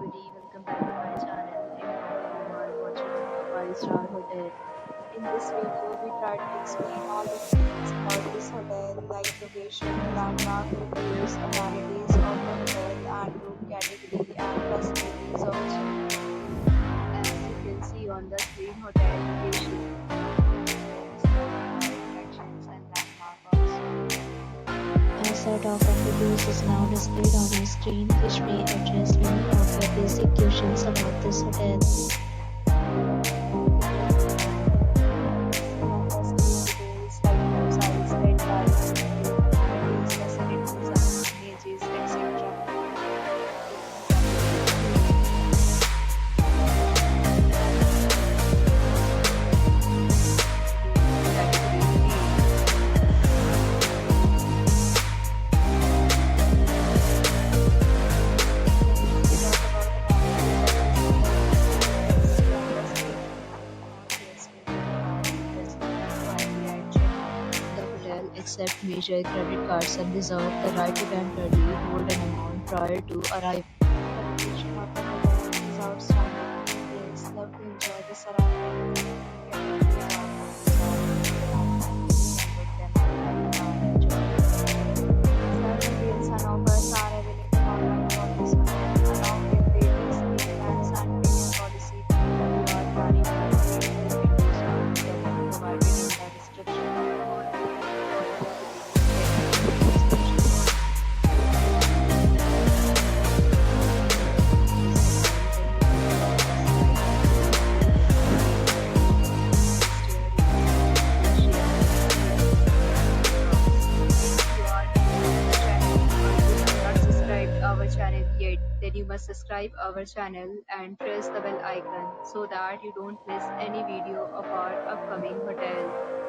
everybody, welcome back to my channel and hope you are watching a 5-star hotel. In this video, we try to explain all the details about this hotel like location, landmark, reviews, amenities of the hotel and room category and facilities of the as you can see on the screen hotel location, attractions and landmark also. A set of activities is now displayed on your screen, which may address many of your basic questions about this hotel. Details like room size, bed type, amenities, facilities, and images, etc. The hotel accepts major credit cards and reserves the right to temporarily hold an amount prior to arrival. The location of the hotel is outstanding. Players love to enjoy the surroundings and get views of the resort and book them online and enjoy. Several deals and offers are available online for this hotel, along with various plans and payment policy. If you are planning to stay there, videos are provided in the description or our channel yet, then you must subscribe our channel and press the bell icon so that you don't miss any video of our upcoming hotel.